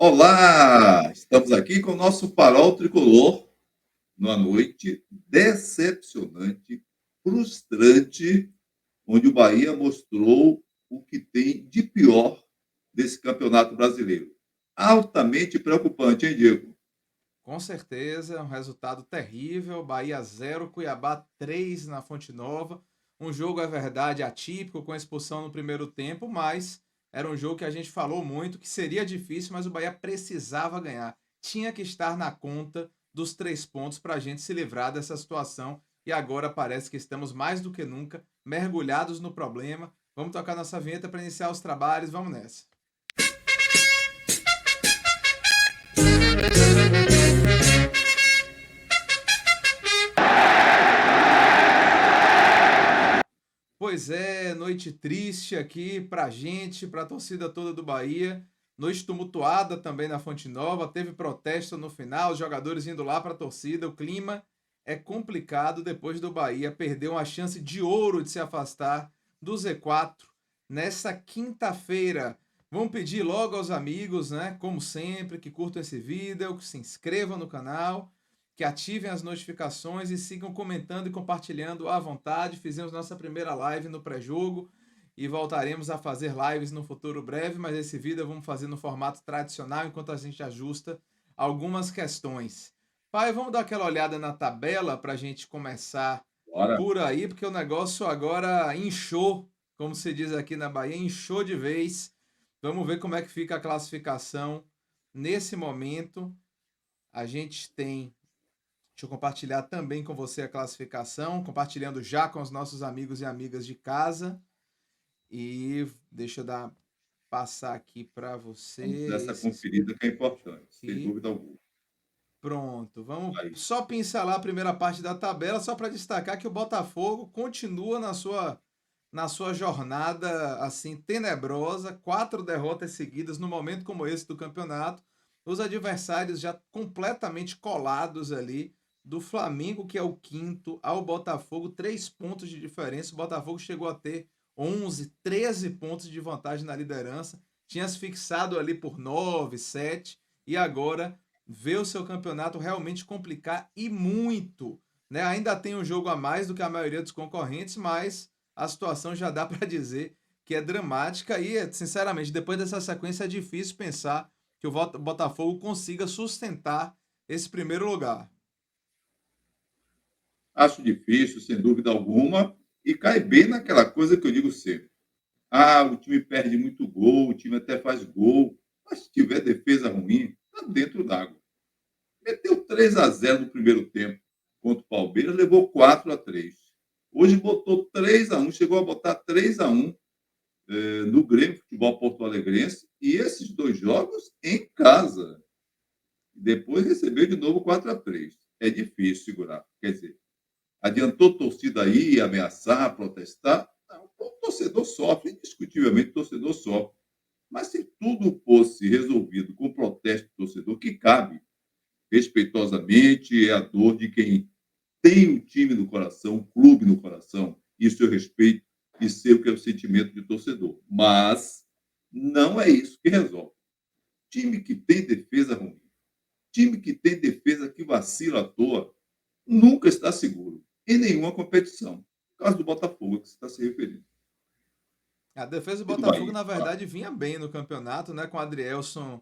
Olá! Estamos aqui com o nosso farol tricolor numa noite decepcionante, frustrante, onde o Bahia mostrou o que tem de pior desse campeonato brasileiro. Altamente preocupante, hein, Diego? Com certeza, um resultado terrível. Bahia 0, Cuiabá 3 na Fonte Nova. Um jogo, é verdade, atípico, com expulsão no primeiro tempo, mas era um jogo que a gente falou muito, que seria difícil, mas o Bahia precisava ganhar. Tinha que estar na conta dos 3 pontos para a gente se livrar dessa situação. E agora parece que estamos mais do que nunca mergulhados no problema. Vamos tocar nossa vinheta para iniciar os trabalhos. Vamos nessa. Pois é, noite triste aqui pra gente, pra torcida toda do Bahia. Noite tumultuada também na Fonte Nova, teve protesto no final, os jogadores indo lá pra torcida. O clima é complicado depois do Bahia perder uma chance de ouro de se afastar do Z4 nessa quinta-feira. Vamos pedir logo aos amigos, né, como sempre, que curtam esse vídeo, que se inscrevam no canal, que ativem as notificações e sigam comentando e compartilhando à vontade. Fizemos nossa primeira live no pré-jogo e voltaremos a fazer lives no futuro breve, mas esse vídeo vamos fazer no formato tradicional enquanto a gente ajusta algumas questões. Pai, vamos dar aquela olhada na tabela para a gente começar Bora. por aí, porque o negócio agora inchou, como se diz aqui na Bahia, inchou de vez. Vamos ver como é que fica a classificação nesse momento. A gente tem. Deixa eu compartilhar também com você a classificação, compartilhando já com os nossos amigos e amigas de casa. E deixa eu passar aqui para você Vamos nessa esses conferida que é importante, sem aqui. dúvida alguma. Pronto, vamos Aí. só pincelar a primeira parte da tabela, só para destacar que o Botafogo continua na sua jornada assim tenebrosa, 4 derrotas seguidas no momento como esse do campeonato, os adversários já completamente colados ali, do Flamengo, que é o quinto, ao Botafogo, 3 pontos de diferença. O Botafogo chegou a ter 11, 13 pontos de vantagem na liderança, tinha se fixado ali por 9, 7, e agora vê o seu campeonato realmente complicar e muito, né? Ainda tem um jogo a mais do que a maioria dos concorrentes, mas a situação já dá para dizer que é dramática e, sinceramente, depois dessa sequência é difícil pensar que o Botafogo consiga sustentar esse primeiro lugar. Acho difícil, sem dúvida alguma, e cai bem naquela coisa que eu digo sempre. Ah, o time perde muito gol, o time até faz gol, mas se tiver defesa ruim, está dentro d'água. Meteu 3-0 no primeiro tempo contra o Palmeiras, levou 4-3. Hoje botou 3-1, chegou a botar 3-1 no Grêmio Futebol Porto Alegrense, e esses dois jogos em casa. Depois recebeu de novo 4-3. É difícil segurar. Quer dizer, adiantou torcida aí, ameaçar, protestar? Não, o torcedor sofre, indiscutivelmente o torcedor sofre. Mas se tudo fosse resolvido com protesto do torcedor, que cabe, respeitosamente, é a dor de quem tem um time no coração, um clube no coração, isso eu respeito e sei o que é o sentimento de torcedor. Mas não é isso que resolve. Time que tem defesa ruim, time que tem defesa que vacila à toa, nunca está seguro em nenhuma competição. No caso do Botafogo, que você está se referindo. A defesa do E do Botafogo, Bahia, na claro. verdade, vinha bem no campeonato, né? Com Adrielson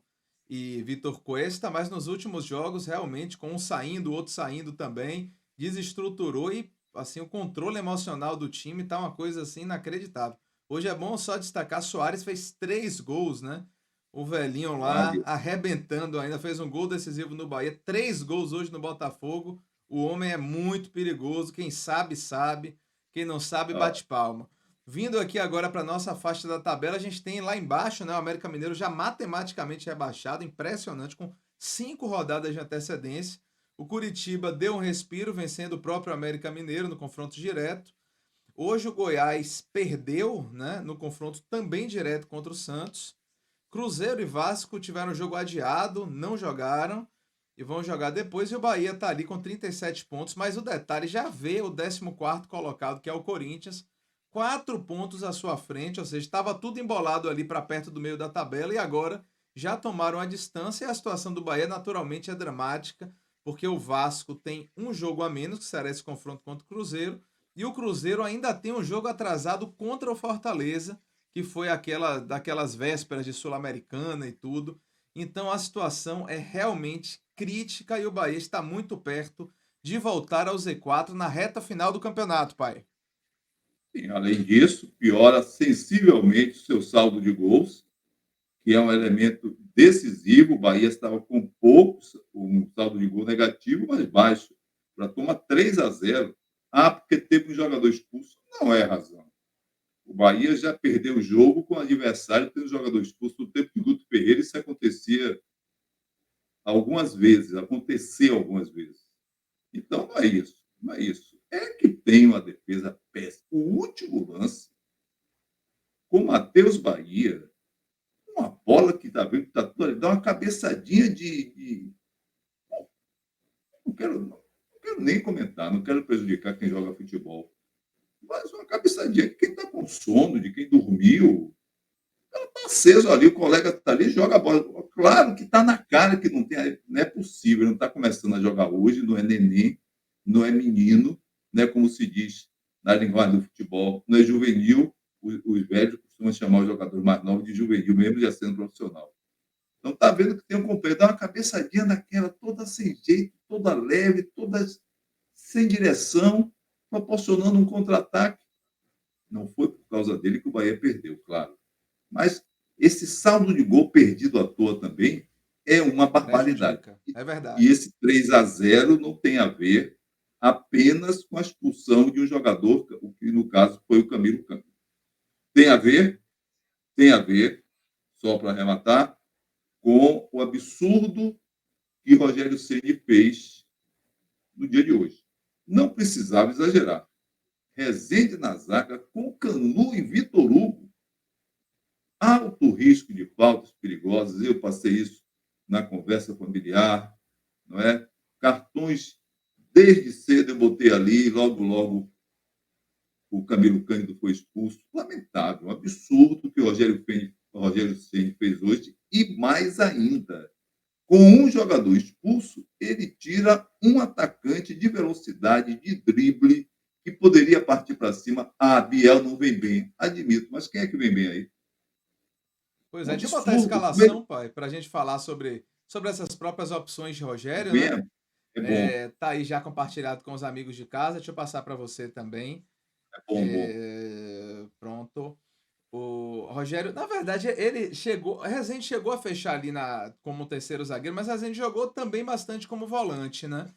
e Vitor Cuesta, mas nos últimos jogos, realmente, com um saindo, o outro saindo também, desestruturou e, assim, o controle emocional do time tá uma coisa, assim, inacreditável. Hoje é bom só destacar, Soares fez 3 gols, né? O velhinho lá, Vale. arrebentando ainda, fez um gol decisivo no Bahia, 3 gols hoje no Botafogo. O homem é muito perigoso, quem sabe, sabe. Quem não sabe, Ah, bate palma. Vindo aqui agora para nossa faixa da tabela, a gente tem lá embaixo, né, o América Mineiro já matematicamente rebaixado, impressionante, com 5 rodadas de antecedência. O Curitiba deu um respiro, vencendo o próprio América Mineiro no confronto direto. Hoje o Goiás perdeu, né, no confronto também direto contra o Santos. Cruzeiro e Vasco tiveram o jogo adiado, não jogaram e vão jogar depois. E o Bahia está ali com 37 pontos, mas o detalhe já vê o 14º colocado, que é o Corinthians, 4 pontos à sua frente, ou seja, estava tudo embolado ali para perto do meio da tabela e agora já tomaram a distância e a situação do Bahia naturalmente é dramática, porque o Vasco tem um jogo a menos, que será esse confronto contra o Cruzeiro, e o Cruzeiro ainda tem um jogo atrasado contra o Fortaleza, que foi daquelas vésperas de Sul-Americana e tudo. Então a situação é realmente crítica e o Bahia está muito perto de voltar ao Z4 na reta final do campeonato, pai. Sim, além disso, piora sensivelmente o seu saldo de gols, que é um elemento decisivo. O Bahia estava com poucos, um saldo de gol negativo, mas baixo. Para tomar 3-0. Ah, porque teve um jogador expulso. Não é razão. O Bahia já perdeu o jogo com o adversário tendo um jogador expulso no tempo de Guto Ferreira. Isso acontecia algumas vezes, aconteceu algumas vezes. Então, não é isso. Não é isso. É que tem uma defesa péssima. O último lance, com o Matheus Bahia, uma bola que está vendo que está tudo ali, dá uma cabeçadinha de. Não quero nem comentar, não quero prejudicar quem joga futebol. Mas uma cabeçadinha de quem está com sono, de quem dormiu. Ela está aceso ali, o colega está ali, joga a bola. Claro que está na cara que não tem, não é possível, não está começando a jogar hoje, não é neném, não é menino, né, como se diz na linguagem do futebol, não é juvenil. Os velhos costumam chamar os jogadores mais novos de juvenil, mesmo já sendo profissional. Então está vendo que tem um companheiro, dá uma cabeçadinha daquela, toda sem jeito, toda leve, toda sem direção, proporcionando um contra-ataque. Não foi por causa dele que o Bahia perdeu, claro. Mas esse saldo de gol perdido à toa também é uma barbaridade. Prejudica, é verdade. E esse 3-0 não tem a ver apenas com a expulsão de um jogador, o que no caso foi o Camilo Câmbio. Tem a ver, só para arrematar, com o absurdo que Rogério Ceni fez no dia de hoje. Não precisava exagerar. Rezende na zaga com Canu e Vitor Hugo. Alto risco de faltas perigosas. Eu passei isso na conversa familiar, não é? Cartões, desde cedo eu botei ali, logo o Camilo Cândido foi expulso. Lamentável, um absurdo que o Rogério Ceni fez hoje. E mais ainda, com um jogador expulso, ele tira um atacante de velocidade, de drible, que poderia partir para cima. Ah, Biel não vem bem, admito, mas quem é que vem bem aí? Pois Um é, deixa eu botar a absurdo. escalação, pai, para a gente falar sobre essas próprias opções de Rogério, né? Vem, é bom, Tá aí já compartilhado com os amigos de casa, deixa eu passar para você também. é bom, bom. Pronto. O Rogério, na verdade, ele chegou. Rezende chegou a fechar ali como terceiro zagueiro, mas Rezende jogou também bastante como volante, né?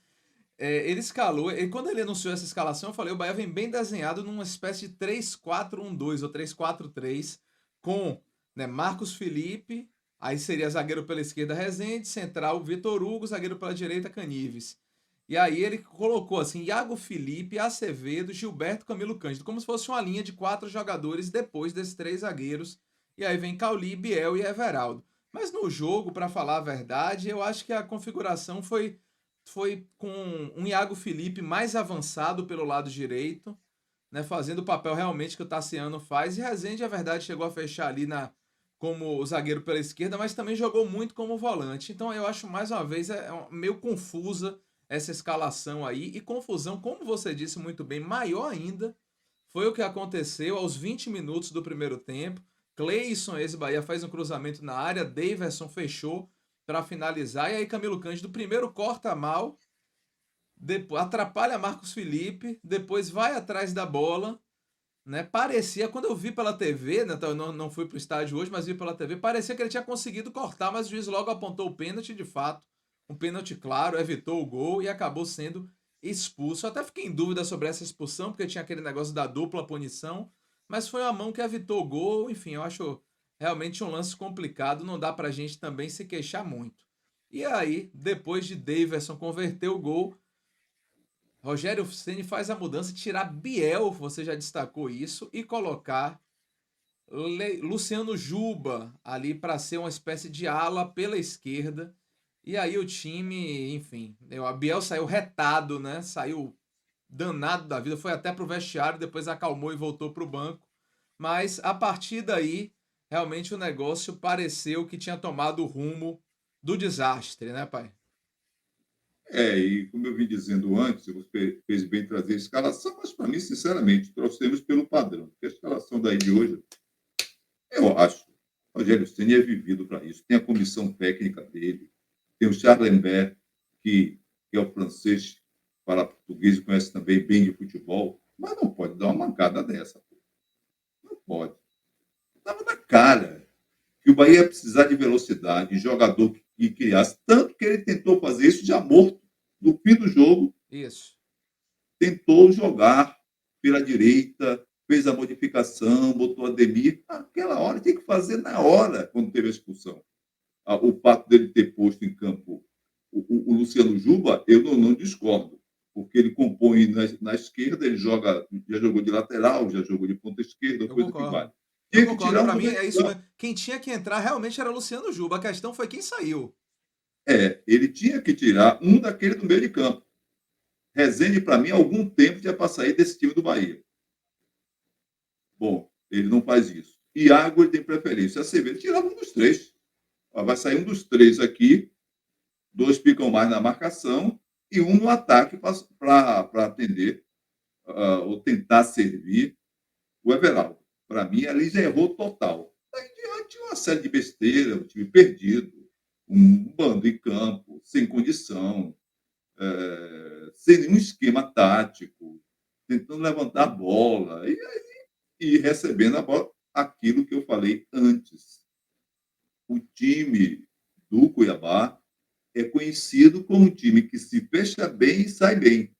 Ele escalou. Quando ele anunciou essa escalação, eu falei: o Bahia vem bem desenhado numa espécie de 3-4-1-2 ou 3-4-3, com, né, Marcos Felipe, aí seria zagueiro pela esquerda Rezende, central Vitor Hugo, zagueiro pela direita Canives. E aí ele colocou assim: Iago Felipe, Acevedo, Gilberto, Camilo Cândido, como se fosse uma linha de 4 jogadores depois desses 3 zagueiros. E aí vem Cauli, Biel e Everaldo. Mas no jogo, para falar a verdade, eu acho que a configuração foi com um Iago Felipe mais avançado pelo lado direito, né, fazendo o papel realmente que o Tassiano faz. E Rezende, a verdade, chegou a fechar ali como zagueiro pela esquerda, mas também jogou muito como volante. Então eu acho, mais uma vez, meio confusa essa escalação aí. E confusão, como você disse muito bem, maior ainda, foi o que aconteceu aos 20 minutos do primeiro tempo. Cleison, ex-Bahia, faz um cruzamento na área, Daverson fechou para finalizar, e aí Camilo Cândido primeiro corta mal, depois atrapalha Marcos Felipe, depois vai atrás da bola, né? Parecia, quando eu vi pela TV, né? Eu não fui pro estádio hoje, mas vi pela TV, parecia que ele tinha conseguido cortar, mas o juiz logo apontou o pênalti, de fato, um pênalti claro, evitou o gol e acabou sendo expulso. Eu até fiquei em dúvida sobre essa expulsão, porque tinha aquele negócio da dupla punição, mas foi a mão que evitou o gol. Enfim, eu acho realmente um lance complicado, não dá pra gente também se queixar muito. E aí, depois de Daverson converter o gol, Rogério Ceni faz a mudança de tirar Biel, você já destacou isso, e colocar Luciano Juba ali para ser uma espécie de ala pela esquerda. E aí o time, enfim, a Biel saiu retado, né? Saiu danado da vida, foi até pro vestiário, depois acalmou e voltou pro banco. Mas a partir daí, realmente o negócio pareceu que tinha tomado o rumo do desastre, né, pai? E como eu vim dizendo antes, você fez bem trazer a escalação, mas para mim, sinceramente, trouxemos pelo padrão. Porque a escalação daí de hoje, eu acho, o Rogério Ceni é vivido para isso. Tem a comissão técnica dele, tem o Charlenberg, que é o francês, fala português e conhece também bem de futebol, mas não pode dar uma mancada dessa. Pô. Não pode. Estava na cara que o Bahia ia precisar de velocidade, de jogador que criasse, tanto que ele tentou fazer isso já morto. No fim do jogo, Isso. tentou jogar pela direita, fez a modificação, botou Ademir. Aquela hora tinha que fazer na hora, quando teve a expulsão. O fato dele ter posto em campo o Luciano Juba, eu não discordo, porque ele compõe na esquerda, ele joga, já jogou de lateral, já jogou de ponta esquerda, Eu coisa que vale. concordo. Eu Tinha que concordo. tirar um Para do mim meio é de isso campo. mesmo. Quem tinha que entrar realmente era Luciano Juba. A questão foi quem saiu. Ele tinha que tirar um daquele do meio de campo. Rezende, para mim, há algum tempo já para sair desse time do Bahia. Bom, ele não faz isso. Iago ele tem preferência. A Acevedo tirava um dos três. Vai sair um dos três aqui, dois ficam mais na marcação e um no ataque para atender ou tentar servir o Everaldo. Para mim, ali já errou total. Daí diante, uma série de besteira, um time perdido, um bando em campo, sem condição, sem nenhum esquema tático, tentando levantar a bola e recebendo a bola. Aquilo que eu falei antes. O time do Cuiabá é conhecido como um time que se fecha bem e sai bem.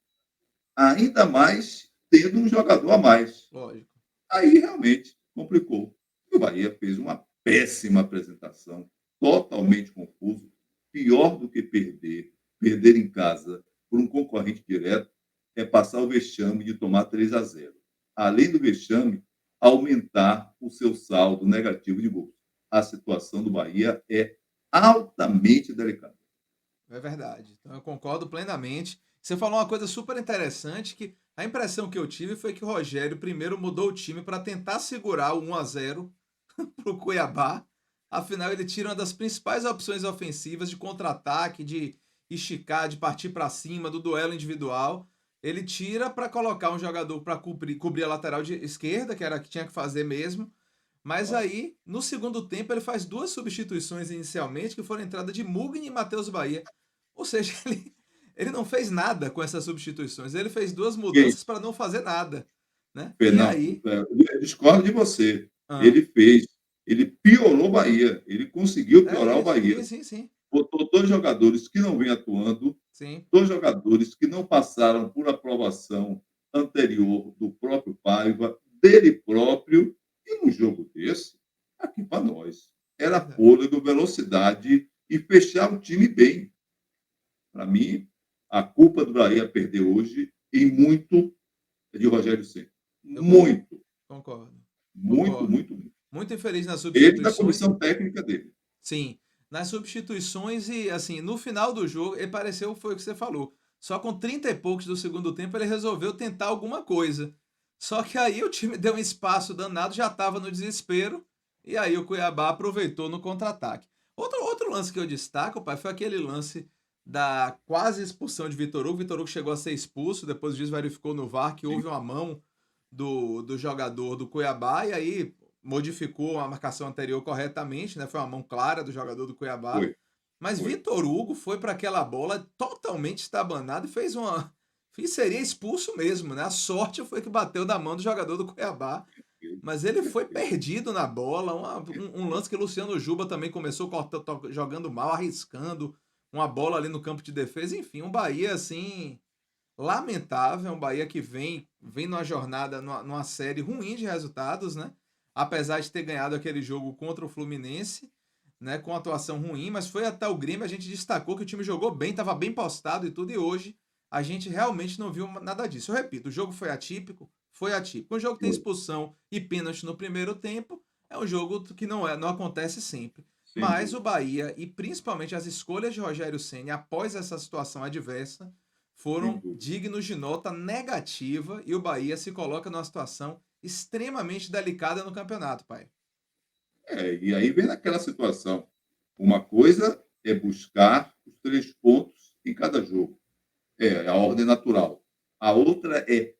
Ainda mais tendo um jogador a mais. Lógico. Aí realmente complicou. O Bahia fez uma péssima apresentação, totalmente confuso. Pior do que perder em casa por um concorrente direto, é passar o vexame de tomar 3-0. Além do vexame, aumentar o seu saldo negativo de gols. A situação do Bahia é altamente delicada. É verdade. Então eu concordo plenamente. Você falou uma coisa super interessante que a impressão que eu tive foi que o Rogério primeiro mudou o time para tentar segurar o 1-0 para o Cuiabá. Afinal, ele tira uma das principais opções ofensivas de contra-ataque, de esticar, de partir para cima, do duelo individual. Ele tira para colocar um jogador para cobrir a lateral de esquerda, que era o que tinha que fazer mesmo. Mas aí, no segundo tempo, ele faz duas substituições inicialmente, que foram a entrada de Mugni e Matheus Bahia. Ou seja, ele não fez nada com essas substituições. Ele fez duas mudanças para não fazer nada. Né? E Fernando, aí. eu discordo de você. Ah, Ele fez, ele piorou o Bahia, ele conseguiu é piorar o isso, Bahia. sim, sim, sim. Botou dois jogadores que não vêm atuando, Sim. dois jogadores que não passaram por aprovação anterior do próprio Paiva, dele próprio, e num jogo desse, aqui para nós, É era verdade. fôlego, velocidade e fechar o time bem. Para mim, a culpa do Bahia perder hoje, em muito, é de Rogério Ceni. Eu concordo. Muito, Concordo. muito, Concordo. muito, muito. Muito infeliz nas Ele da substituições. comissão técnica dele. Sim, nas substituições e assim, no final do jogo, ele pareceu, foi o que você falou. Só com 30 e poucos do segundo tempo ele resolveu tentar alguma coisa. Só que aí o time deu um espaço danado, já estava no desespero, e aí o Cuiabá aproveitou no contra-ataque. Outro lance que eu destaco, pai, foi aquele lance da quase expulsão de Vitor Hugo. Vitor Hugo chegou a ser expulso, depois o juiz verificou no VAR que Sim, houve uma mão do jogador do Cuiabá, e aí modificou a marcação anterior corretamente, né? Foi uma mão clara do jogador do Cuiabá. foi, Mas foi. Vitor Hugo foi para aquela bola totalmente estabanado e fez uma. Seria expulso mesmo, né? A sorte foi que bateu na mão do jogador do Cuiabá. Mas ele foi perdido na bola. Um lance que o Luciano Juba também começou jogando mal, arriscando uma bola ali no campo de defesa. Enfim, um Bahia assim lamentável, um Bahia que vem numa jornada, numa série ruim de resultados, né? Apesar de ter ganhado aquele jogo contra o Fluminense, né? Com atuação ruim, mas foi até o Grêmio, a gente destacou que o time jogou bem, estava bem postado e tudo, e hoje a gente realmente não viu nada disso. Eu repito, o jogo foi atípico, foi atípico. Um jogo que tem Foi. expulsão e pênalti no primeiro tempo, é um jogo que não acontece sempre. Sem Mas o dúvida. Bahia, e principalmente as escolhas de Rogério Ceni após essa situação adversa, Sem foram dúvida. dignos de nota negativa e o Bahia se coloca numa situação extremamente delicada no campeonato, pai. E aí vem naquela situação. Uma coisa é buscar os 3 pontos em cada jogo. É a ordem natural. A outra é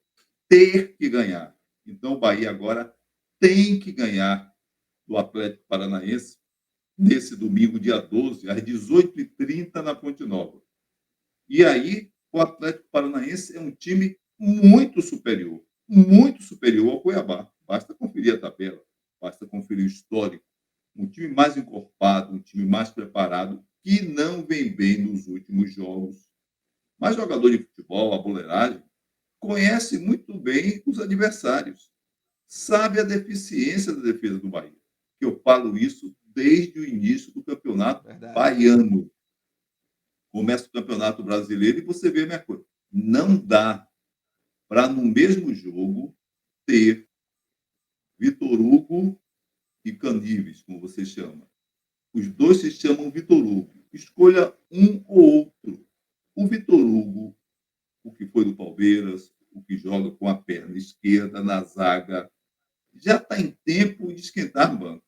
ter que ganhar. Então, o Bahia agora tem que ganhar do Atlético Paranaense nesse domingo, dia 12, às 18h30, na Fonte Nova. E aí, o Atlético Paranaense é um time muito superior ao Cuiabá. Basta conferir a tabela, basta conferir o histórico. Um time mais encorpado, um time mais preparado, que não vem bem nos últimos jogos. Mas jogador de futebol, a boleiragem, conhece muito bem os adversários, sabe a deficiência da defesa do Bahia. Eu falo isso desde o início do campeonato Verdade. baiano. Começa o campeonato brasileiro e você vê a minha coisa. Não dá para, no mesmo jogo, ter Vitor Hugo e Canives, como você chama. Os dois se chamam Vitor Hugo. Escolha um ou outro. O Vitor Hugo, o que foi do Palmeiras, o que joga com a perna esquerda na zaga, já está em tempo de esquentar banco.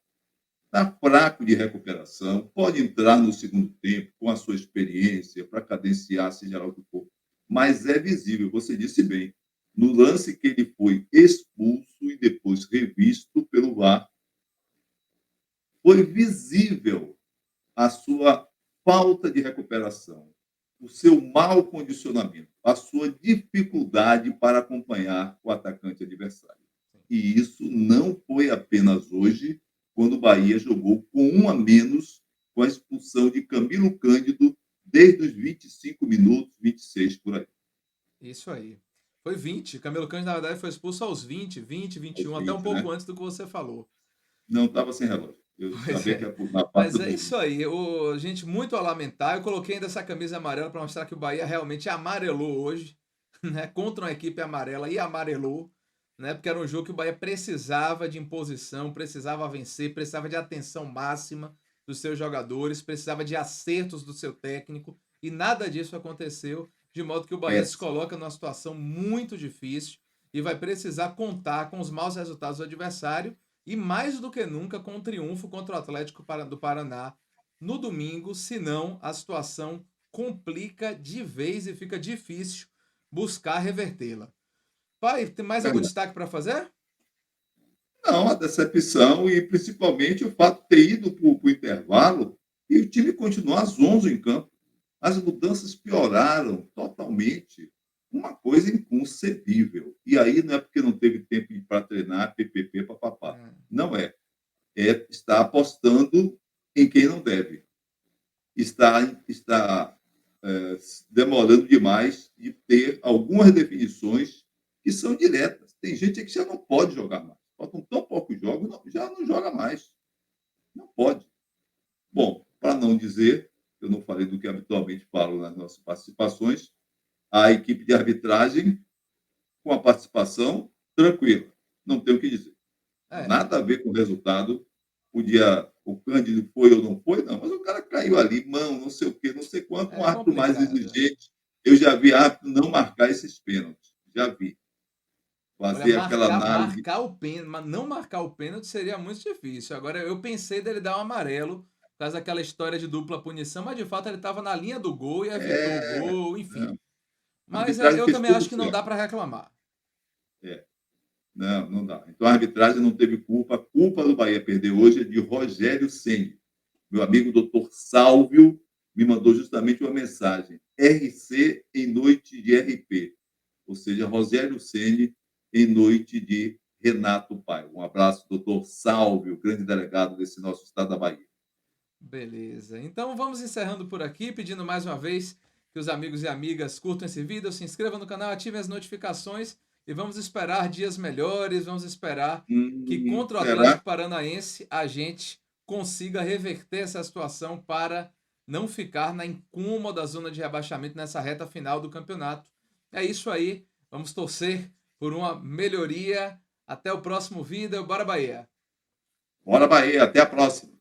Está fraco de recuperação, pode entrar no segundo tempo com a sua experiência para cadenciar, seja lá o que for. Mas é visível, você disse bem, no lance que ele foi expulso e depois revisto pelo VAR, foi visível a sua falta de recuperação, o seu mau condicionamento, a sua dificuldade para acompanhar o atacante adversário. E isso não foi apenas hoje, quando o Bahia jogou com um a menos, com a expulsão de Camilo Cândido desde os 25 minutos, 26 por aí. Isso aí. Foi 20. Camilo Cândido, na verdade, foi expulso aos 20, 20, 21, Aos até um 20, pouco né? antes do que você falou. Não estava sem relógio. Eu Pois sabia que é. ia na parte Mas dos é 20. isso aí. Gente, muito a lamentar. Eu coloquei ainda essa camisa amarela para mostrar que o Bahia realmente amarelou hoje, né? Contra uma equipe amarela e amarelou, né? Porque era um jogo que o Bahia precisava de imposição, precisava vencer, precisava de atenção máxima dos seus jogadores, precisava de acertos do seu técnico e nada disso aconteceu, de modo que o Bahia se Péssimo. coloca numa situação muito difícil e vai precisar contar com os maus resultados do adversário e mais do que nunca com o triunfo contra o Atlético do Paraná no domingo, senão a situação complica de vez e fica difícil buscar revertê-la. Pai, tem mais algum Verdade. destaque para fazer? Não, a decepção e principalmente o fato de ter ido para o intervalo e o time continuar zonzo em campo. As mudanças pioraram totalmente. Uma coisa inconcebível. E aí não é porque não teve tempo para treinar, PPP, papapá. É, Não é. É estar apostando em quem não deve. Está demorando demais de ter algumas definições que são diretas. Tem gente que já não pode jogar mais. Faltam tão poucos jogos, já não joga mais. Não pode. Bom, para não dizer, eu não falei do que habitualmente falo nas nossas participações, a equipe de arbitragem, com a participação tranquila. Não tem o que dizer. é, Nada a ver com o resultado. O Cândido foi ou não foi, não. Mas o cara caiu ali, mão, não sei o quê, não sei quanto, um é árbitro mais complicado. exigente. Eu já vi árbitro não marcar esses pênaltis. Já vi. Olha, Fazer aquela análise. marcar o pênalti, mas não marcar o pênalti seria muito difícil. Agora, eu pensei dele dar um amarelo, por causa daquela história de dupla punição, mas de fato ele estava na linha do gol e evitou o É, gol, enfim. não. A Mas arbitragem eu fez também acho tudo que não certo. dá para reclamar. É. Não, não dá. Então a arbitragem não teve culpa. A culpa do Bahia perder hoje é de Rogério Ceni. Meu amigo doutor Sálvio me mandou justamente uma mensagem. RC em noite de RP. Ou seja, Rogério Ceni em noite de Renato Paiva. Um abraço, doutor Sálvio, grande delegado desse nosso estado da Bahia. Beleza. Então vamos encerrando por aqui, pedindo mais uma vez que os amigos e amigas curtam esse vídeo, se inscrevam no canal, ativem as notificações e vamos esperar dias melhores, vamos esperar que contra o Será? Atlético Paranaense a gente consiga reverter essa situação para não ficar na incômoda zona de rebaixamento nessa reta final do campeonato. É isso aí, vamos torcer por uma melhoria. Até o próximo vídeo, bora Bahia! Bora, Bahia. Até a próxima.